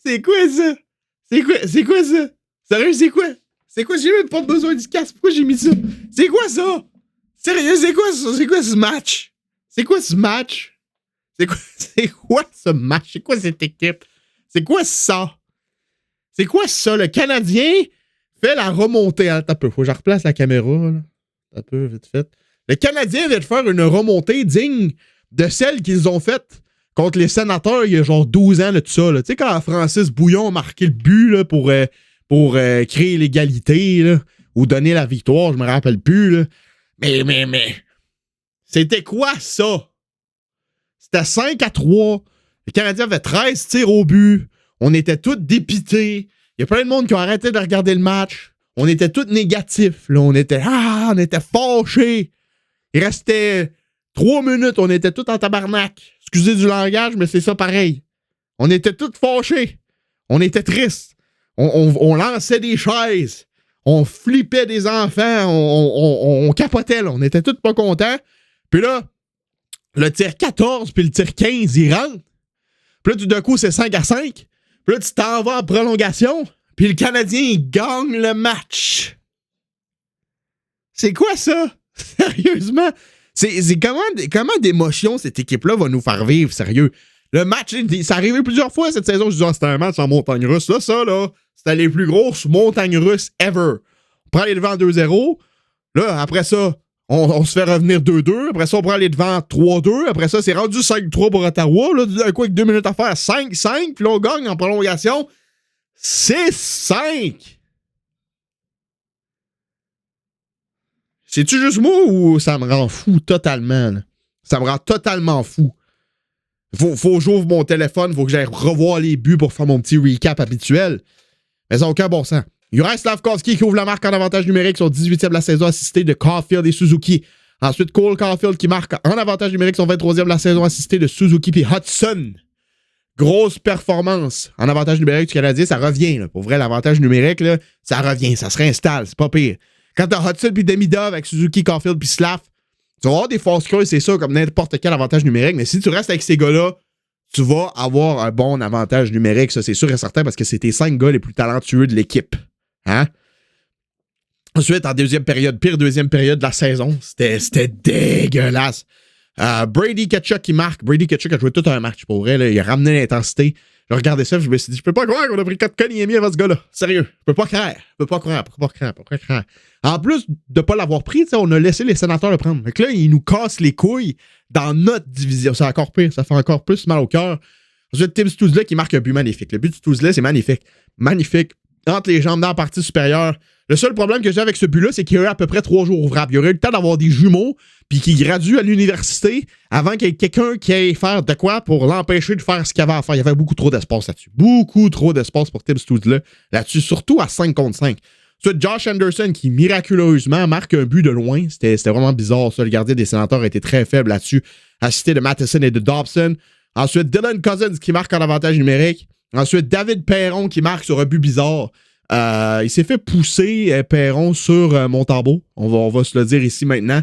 C'est quoi ça? C'est quoi ça? Sérieux, c'est quoi? C'est quoi? J'ai même pas besoin du casque. Pourquoi j'ai mis ça? C'est quoi ça? Sérieux, c'est quoi ça? C'est quoi ce match? C'est quoi ce match? C'est quoi ce match? C'est quoi cette équipe? C'est quoi ça? C'est quoi ça? Le Canadien fait la remontée. Attends un peu, faut que je replace la caméra. Là. Un peu, vite fait. Le Canadien vient de faire une remontée digne de celle qu'ils ont faite contre les Sénateurs il y a genre 12 ans de tout ça. Tu sais, quand Francis Bouillon a marqué le but là, pour créer l'égalité là, ou donner la victoire, je me rappelle plus. Là. Mais, c'était quoi ça? C'était 5-3. Le Canadien avait 13 tirs au but. On était tous dépités. Il y a plein de monde qui ont arrêté de regarder le match. On était tous négatifs. Là. On était fâchés. Il restait 3 minutes. On était tous en tabarnak. Excusez du langage, mais c'est ça pareil. On était tous fâchés. On était tristes. On lançait des chaises. On flippait des enfants. On capotait. Là. On était tous pas contents. Puis là, le tir 14 puis le tir 15, ils rentrent. Puis là, tout d'un coup, c'est 5-5. Puis là, tu t'en vas en prolongation. Puis le Canadien, il gagne le match. C'est quoi ça? Sérieusement? C'est comment d'émotions cette équipe-là va nous faire vivre, sérieux? Le match, ça arrivé plusieurs fois cette saison. Je dis, c'était un match en montagne russe. Là, ça, là, c'était les plus grosses montagnes russes ever. On prend les devants 2-0. Là, après ça, on se fait revenir 2-2. Après ça, on prend les devants 3-2. Après ça, c'est rendu 5-3 pour Ottawa. Là, d'un coup, avec 2 minutes à faire, 5-5. Puis là, on gagne en prolongation 6-5. C'est-tu juste moi ou ça me rend fou totalement? Là? Ça me rend totalement fou. Faut que j'ouvre mon téléphone. Faut que j'aille revoir les buts pour faire mon petit recap habituel. Mais ça n'a aucun bon sens. Juraj Slafkovský qui ouvre la marque en avantage numérique sur 18e de la saison, assisté de Caulfield et Suzuki. Ensuite, Cole Caulfield qui marque en avantage numérique sur 23e de la saison, assisté de Suzuki puis Hudson. Grosse performance en avantage numérique du Canadien. Ça revient. Là. Pour vrai, l'avantage numérique, là, ça revient. Ça se réinstalle. C'est pas pire. Quand t'as Hudson puis Demidov avec Suzuki, Caulfield puis Slaf, tu vas avoir des forces creuses, c'est ça, comme n'importe quel avantage numérique. Mais si tu restes avec ces gars-là, tu vas avoir un bon avantage numérique. Ça, c'est sûr et certain parce que c'est tes 5 gars les plus talentueux de l'équipe. Hein? Ensuite, en deuxième période, pire deuxième période de la saison, c'était dégueulasse. Brady Tkachuk qui marque. Brady Tkachuk a joué tout un match pour vrai. Là, il a ramené l'intensité. Je regardais ça, je me suis dit, je peux pas croire qu'on a pris 4 Kotkaniemi avant ce gars-là. Sérieux, je peux pas croire. En plus de pas l'avoir pris, on a laissé les Sénateurs le prendre. Donc là, ils nous cassent les couilles dans notre division. C'est encore pire, ça fait encore plus mal au cœur. Ensuite, Tim Stützle qui marque un but magnifique. Le but de Stützle, c'est magnifique. Magnifique. Entre les jambes dans la partie supérieure. Le seul problème que j'ai avec ce but-là, c'est qu'il y a eu à peu près 3 jours ouvrables. Il y aurait eu le temps d'avoir des jumeaux puis qui graduent à l'université avant qu'il y ait quelqu'un qui aille faire de quoi pour l'empêcher de faire ce qu'il avait à faire. Il y avait beaucoup trop d'espace là-dessus. Beaucoup trop d'espace pour Tim Stützle là-dessus, surtout à 5 contre 5. Ensuite, Josh Anderson qui, miraculeusement, marque un but de loin. C'était vraiment bizarre, ça. Le gardien des Sénateurs a été très faible là-dessus, assisté de Matheson et de Dobson. Ensuite, Dylan Cousins qui marque en avantage numérique. Ensuite, David Perron qui marque sur un but bizarre. Il s'est fait pousser, Perron, sur Montembeault. On va se le dire ici maintenant.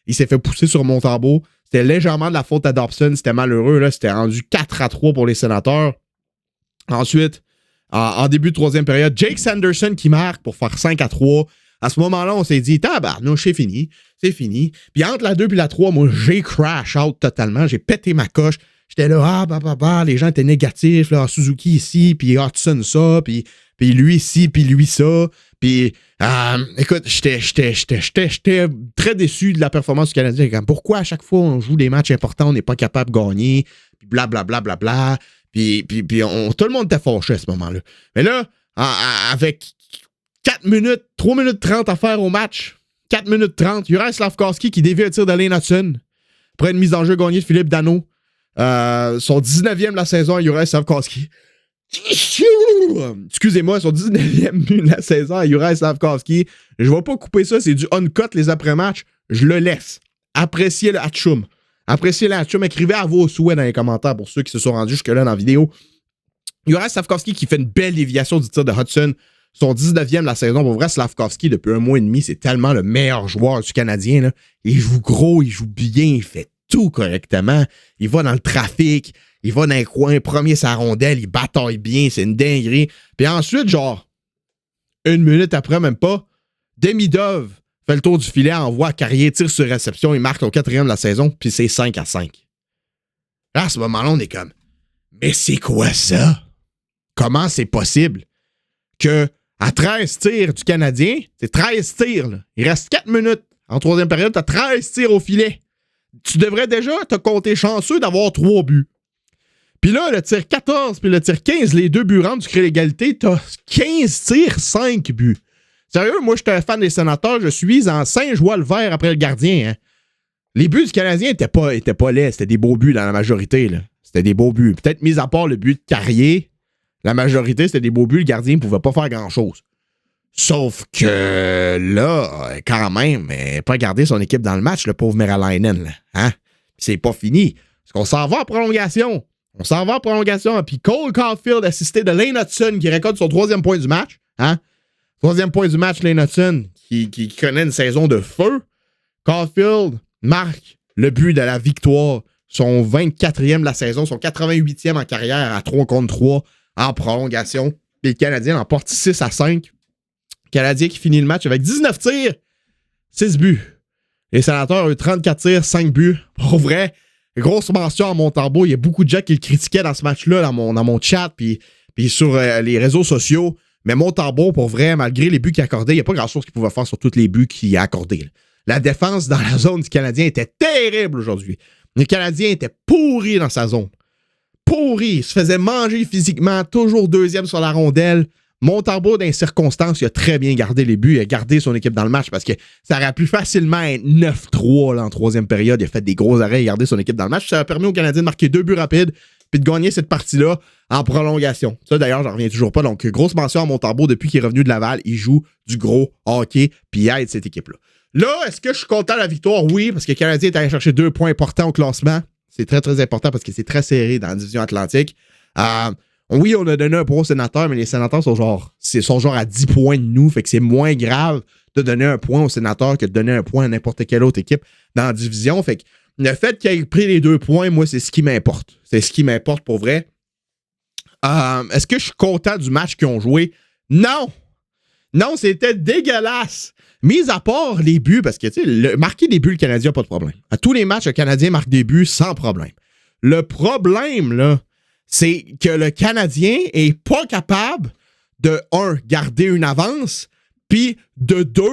Il s'est fait pousser sur Montembeault. C'était légèrement de la faute à Dobson. C'était malheureux. Là. C'était rendu 4-3 pour les Sénateurs. Ensuite, en début de troisième période, Jake Sanderson qui marque pour faire 5-3. À ce moment-là, on s'est dit, tabarnouche, c'est fini. C'est fini. Puis entre la 2 et la 3, moi, j'ai crash out totalement. J'ai pété ma coche. J'étais là, les gens étaient négatifs. Là, Suzuki ici, puis Hudson ça, puis lui ici, puis lui ça. Puis, écoute, j'étais très déçu de la performance du Canadien. Pourquoi à chaque fois on joue des matchs importants, on n'est pas capable de gagner, puis blablabla. Puis tout le monde était fâché à ce moment-là. Mais là, avec 3 minutes 30 à faire au match, 4 minutes 30, Juraj Slafkovský qui dévie un tir de Lane Hudson. Après une mise en jeu gagnée de Philippe Danault. Son 19e de la saison à Juraj Slafkovský. Excusez-moi, son 19e but de la saison à Juraj Slafkovský. Je vais pas couper ça, c'est du uncut les après-matchs. Je le laisse. Appréciez le hatchoum. Écrivez à vos souhaits dans les commentaires pour ceux qui se sont rendus jusque-là dans la vidéo. Juraj Slafkovský qui fait une belle déviation du tir de Hudson. Son 19e de la saison. Pour vrai, Slafkovský, depuis 1 mois et demi, c'est tellement le meilleur joueur du Canadien. Là. Il joue gros, il joue bien, il fait tout correctement. Il va dans le trafic, il va dans un coin, premier sa rondelle, il bataille bien, c'est une dinguerie. Puis ensuite, genre, 1 minute après, même pas, Demidov fait le tour du filet, envoie Carrier, tire sur réception, il marque au 4e de la saison, puis c'est 5-5. Là, à ce moment-là, on est comme, mais c'est quoi ça? Comment c'est possible que à 13 tirs du Canadien, c'est 13 tirs, là. Il reste 4 minutes en 3e période, t'as 13 tirs au filet. Tu devrais déjà te compter chanceux d'avoir 3 buts. Puis là, le tir 14 puis le tir 15, les 2 buts rentrent, tu crées l'égalité, t'as 15 tirs, 5 buts. Sérieux, moi, j'étais un fan des Sénateurs, je suis en Saint-Joie le vert après le gardien. Hein. Les buts du Canadien étaient pas laids, c'était des beaux buts dans la majorité. Là. C'était des beaux buts. Peut-être mis à part le but de Carrier, la majorité, c'était des beaux buts, le gardien ne pouvait pas faire grand-chose. Sauf que là, quand même, pas garder son équipe dans le match, le pauvre Meralainen. Là, hein? C'est pas fini. Parce qu'on s'en va en prolongation. Puis Cole Caulfield, assisté de Lane Hutson, qui récolte son 3e point du match. Hein? 3e point du match, Lane Hutson, qui connaît une saison de feu. Caulfield marque le but de la victoire, son 24e de la saison, son 88e en carrière à 3 contre 3 en prolongation. Puis le Canadien l'emporte 6-5. Le Canadien qui finit le match avec 19 tirs, 6 buts. Les Sénateurs ont eu 34 tirs, 5 buts. Pour vrai, grosse mention à Montembeault. Il y a beaucoup de gens qui le critiquaient dans ce match-là, dans mon chat, puis sur les réseaux sociaux. Mais Montembeault, pour vrai, malgré les buts qu'il accordait, il n'y a pas grand-chose qu'il pouvait faire sur tous les buts qu'il a accordés. Là. La défense dans la zone du Canadien était terrible aujourd'hui. Le Canadien était pourri dans sa zone. Pourri. Il se faisait manger physiquement, toujours 2e sur la rondelle. Montembeault, dans les circonstances, il a très bien gardé les buts. Il a gardé son équipe dans le match parce que ça aurait pu facilement être 9-3 là, en 3e période. Il a fait des gros arrêts et gardé son équipe dans le match. Ça a permis aux Canadiens de marquer 2 buts rapides puis de gagner cette partie-là en prolongation. Ça, d'ailleurs, j'en reviens toujours pas. Donc, grosse mention à Montembeault. Depuis qu'il est revenu de Laval, il joue du gros hockey puis il aide cette équipe-là. Là, est-ce que je suis content de la victoire? Oui, parce que le Canadien est allé chercher 2 points importants au classement. C'est très, très important parce que c'est très serré dans la division Atlantique. Oui, on a donné un point aux Sénateurs, mais les Sénateurs sont genre à 10 points de nous. Fait que c'est moins grave de donner un point aux Sénateurs que de donner un point à n'importe quelle autre équipe dans la division. Fait que le fait qu'il ait pris les 2 points, moi, c'est ce qui m'importe. C'est ce qui m'importe pour vrai. Est-ce que je suis content du match qu'ils ont joué? Non! Non, c'était dégueulasse! Mis à part les buts, parce que, tu sais, marquer des buts, le Canadien n'a pas de problème. À tous les matchs, le Canadien marque des buts sans problème. Le problème, là, c'est que le Canadien est pas capable de, 1, garder une avance, puis de 2,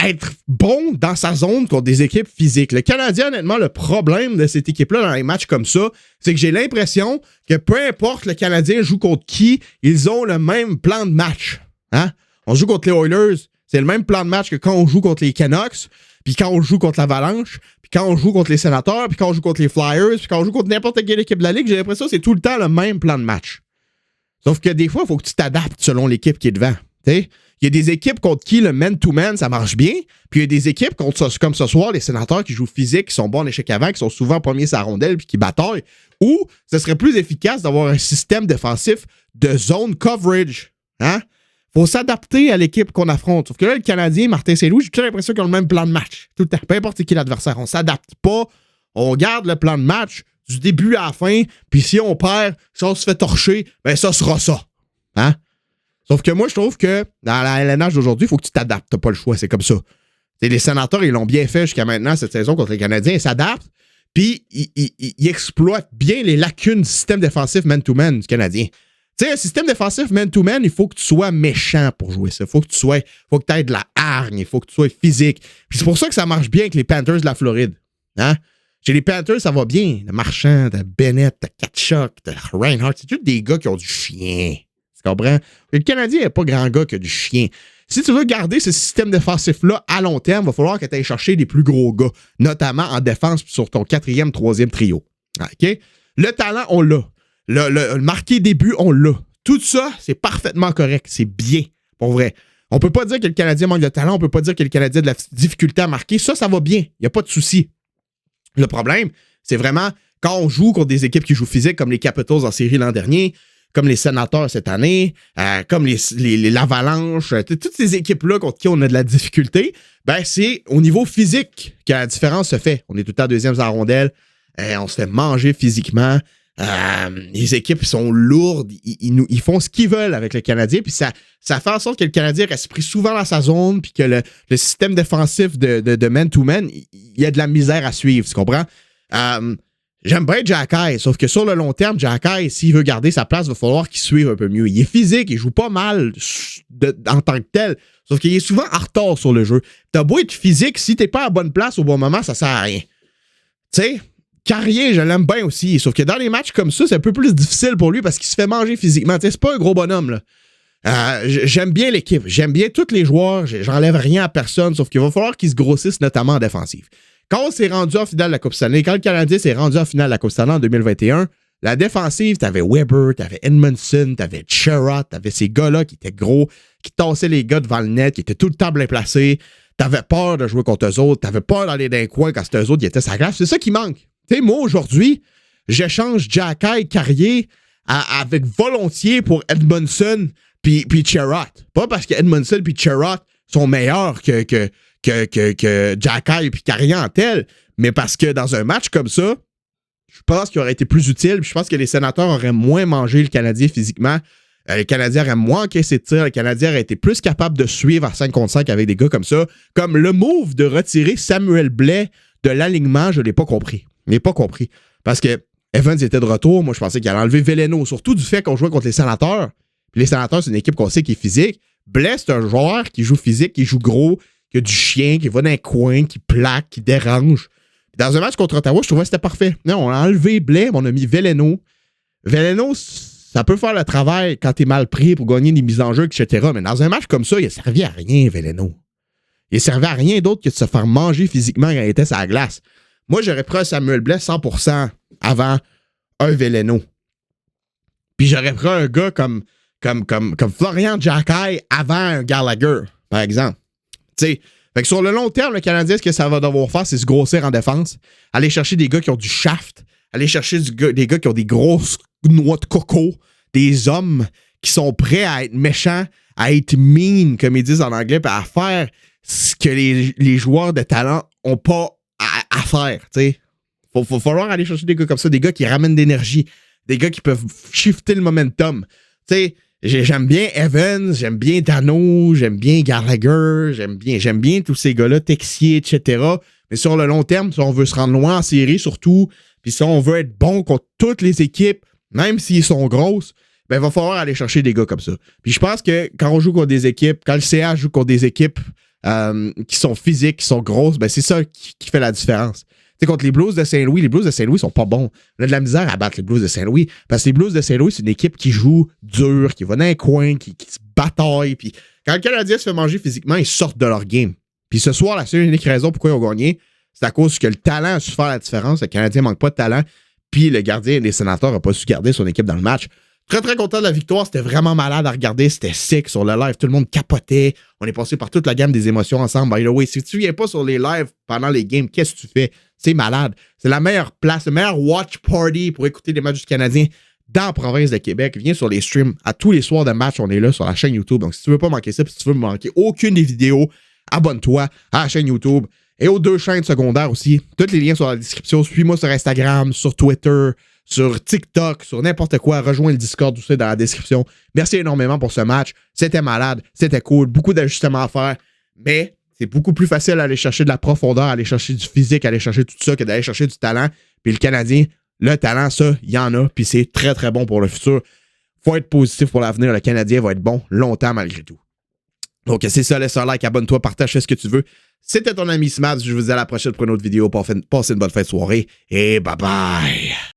être bon dans sa zone contre des équipes physiques. Le Canadien, honnêtement, le problème de cette équipe-là dans les matchs comme ça, c'est que j'ai l'impression que peu importe le Canadien joue contre qui, ils ont le même plan de match. Hein? On joue contre les Oilers, c'est le même plan de match que quand on joue contre les Canucks, puis quand on joue contre l'Avalanche, puis quand on joue contre les Sénateurs, puis quand on joue contre les Flyers, puis quand on joue contre n'importe quelle équipe de la Ligue, j'ai l'impression que c'est tout le temps le même plan de match. Sauf que des fois, il faut que tu t'adaptes selon l'équipe qui est devant. T'sais? Il y a des équipes contre qui le man-to-man, ça marche bien, puis il y a des équipes comme ce soir, les Sénateurs qui jouent physique, qui sont bons en échec avant, qui sont souvent premiers sur la rondelle, puis qui bataillent, ou ce serait plus efficace d'avoir un système défensif de zone coverage. Hein? Faut s'adapter à l'équipe qu'on affronte. Sauf que là, le Canadien, Martin Saint-Louis, j'ai toujours l'impression qu'ils ont le même plan de match. Tout le temps. Peu importe qui l'adversaire. On s'adapte pas. On garde le plan de match du début à la fin. Puis si on perd, si on se fait torcher, ben ça sera ça. Hein? Sauf que moi, je trouve que dans la LNH d'aujourd'hui, il faut que tu t'adaptes. T'as pas le choix. C'est comme ça. T'sais, les Sénateurs, ils l'ont bien fait jusqu'à maintenant, cette saison contre les Canadiens. Ils s'adaptent. Puis ils exploitent bien les lacunes du système défensif man-to-man du Canadien. Tu sais, un système défensif man-to-man, il faut que tu sois méchant pour jouer ça. Il faut que tu aies de la hargne, il faut que tu sois physique. Puis c'est pour ça que ça marche bien avec les Panthers de la Floride. Hein? Chez les Panthers, ça va bien. Le Marchand, t'as Bennett, t'as Tkachuk, t'as Reinhardt. C'est tous des gars qui ont du chien. Tu comprends? Le Canadien n'est pas grand gars qui a du chien. Si tu veux garder ce système défensif-là à long terme, il va falloir que tu ailles chercher des plus gros gars, notamment en défense sur ton 4e, 3e trio. OK? Le talent, on l'a. Le marqué des buts, on l'a. Tout ça, c'est parfaitement correct. C'est bien, pour vrai. On peut pas dire que le Canadien manque de talent. On peut pas dire que le Canadien a de la difficulté à marquer. Ça va bien. Il n'y a pas de souci. Le problème, c'est vraiment quand on joue contre des équipes qui jouent physique, comme les Capitals en série l'an dernier, comme les Sénateurs cette année, comme l'Avalanche, toutes ces équipes-là contre qui on a de la difficulté, ben c'est au niveau physique que la différence se fait. On est tout le temps deuxième à la rondelle, on se fait manger physiquement. Les équipes sont lourdes, ils font ce qu'ils veulent avec le Canadien, puis ça fait en sorte que le Canadien reste pris souvent dans sa zone, puis que le système défensif de man-to-man, il y a de la misère à suivre, tu comprends? J'aime bien Jacky, sauf que sur le long terme, Jacky, s'il veut garder sa place, il va falloir qu'il suive un peu mieux. Il est physique, il joue pas mal en tant que tel, sauf qu'il est souvent en retard sur le jeu. T'as beau être physique, si t'es pas à la bonne place au bon moment, ça sert à rien. Tu sais? Carrier, je l'aime bien aussi. Sauf que dans les matchs comme ça, c'est un peu plus difficile pour lui parce qu'il se fait manger physiquement. T'sais, c'est pas un gros bonhomme, là. J'aime bien l'équipe. J'aime bien tous les joueurs. J'enlève rien à personne. Sauf qu'il va falloir qu'ils se grossissent, notamment en défensive. Quand on s'est rendu en finale de la Coupe Stanley, quand le Canadien s'est rendu en finale de la Coupe Stanley en 2021, la défensive, t'avais Weber, t'avais Edmondson, t'avais Sherratt, t'avais ces gars-là qui étaient gros, qui tassaient les gars devant le net, qui étaient tout le temps bien placés. T'avais peur de jouer contre eux autres. T'avais peur d'aller dans les coins quand c'était eux autres qui étaient sa glace. C'est ça qui manque. Tu sais, moi, aujourd'hui, j'échange Jacky Carrier avec volontiers pour Edmondson puis Sherratt. Pas parce que Edmondson puis Sherratt sont meilleurs que Jacky puis Carrier en tel, mais parce que dans un match comme ça, je pense qu'il aurait été plus utile. Je pense que les Sénateurs auraient moins mangé le Canadien physiquement. Les Canadiens auraient moins encaissé de tirs. Les Canadiens auraient été plus capables de suivre à 5 contre 5 avec des gars comme ça. Comme le move de retirer Samuel Blais de l'alignement, je ne l'ai pas compris. Je n'ai pas compris. Parce que Evans était de retour. Moi, je pensais qu'il allait enlever Veleno. Surtout du fait qu'on jouait contre les Sénateurs. Puis les Sénateurs, c'est une équipe qu'on sait qui est physique. Blais, c'est un joueur qui joue physique, qui joue gros, qui a du chien, qui va dans un coin, qui plaque, qui dérange. Puis dans un match contre Ottawa, je trouvais que c'était parfait. Non, on a enlevé Blais, mais on a mis Veleno. Veleno, ça peut faire le travail quand t'es mal pris pour gagner des mises en jeu, etc. Mais dans un match comme ça, il a servi à rien, Veleno. Il servait à rien d'autre que de se faire manger physiquement quand il était sur la glace. Moi, j'aurais pris un Samuel Blais 100% avant un Veleno. Puis j'aurais pris un gars comme Florian Jacky avant un Gallagher, par exemple. Tu sais, fait que sur le long terme, le Canadien, ce que ça va devoir faire, c'est se grossir en défense, aller chercher des gars qui ont du shaft, aller chercher des gars qui ont des grosses noix de coco, des hommes qui sont prêts à être méchants, à être mean, comme ils disent en anglais, puis à faire ce que les joueurs de talent n'ont pas à faire, tu sais. Faut falloir aller chercher des gars comme ça, des gars qui ramènent d'énergie, des gars qui peuvent shifter le momentum. Tu sais, j'aime bien Evans, j'aime bien Dano, j'aime bien Gallagher, j'aime bien tous ces gars-là, Texier, etc. Mais sur le long terme, si on veut se rendre loin en série surtout, puis si on veut être bon contre toutes les équipes, même s'ils sont grosses, ben il va falloir aller chercher des gars comme ça. Puis je pense que quand on joue contre des équipes, quand le CH joue contre des équipes qui sont physiques, qui sont grosses, ben c'est ça qui fait la différence. Tu sais, contre les Blues de Saint-Louis, les Blues de Saint-Louis sont pas bons. On a de la misère à battre les Blues de Saint-Louis parce que les Blues de Saint-Louis, c'est une équipe qui joue dur, qui va dans un coin, qui se bataille. Puis quand le Canadien se fait manger physiquement, ils sortent de leur game. Puis ce soir, la seule et unique raison pourquoi ils ont gagné, c'est à cause que le talent a su faire la différence. Le Canadien manque pas de talent. Puis le gardien des Sénateurs n'a pas su garder son équipe dans le match. Très, très content de la victoire. C'était vraiment malade à regarder. C'était sick sur le live. Tout le monde capotait. On est passé par toute la gamme des émotions ensemble. By the way, si tu viens pas sur les lives pendant les games, qu'est-ce que tu fais? C'est malade. C'est la meilleure place, le meilleur watch party pour écouter les matchs du Canadien dans la province de Québec. Viens sur les streams. À tous les soirs de match, on est là sur la chaîne YouTube. Donc, si tu veux pas manquer ça, puis si tu veux manquer aucune des vidéos, abonne-toi à la chaîne YouTube et aux 2 chaînes secondaires aussi. Tous les liens sont dans la description. Suis-moi sur Instagram, sur Twitter, sur TikTok, sur n'importe quoi. Rejoins le Discord, tout ça dans la description. Merci énormément pour ce match. C'était malade, c'était cool, beaucoup d'ajustements à faire, mais c'est beaucoup plus facile d'aller chercher de la profondeur, aller chercher du physique, aller chercher tout ça que d'aller chercher du talent. Puis le Canadien, le talent, ça, il y en a, puis c'est très, très bon pour le futur. Faut être positif pour l'avenir. Le Canadien va être bon longtemps malgré tout. Donc, c'est ça, laisse un like, abonne-toi, partage, fais ce que tu veux. C'était ton ami Smads. Je vous dis à la prochaine pour une autre vidéo. Passez une bonne fin de soirée et bye bye.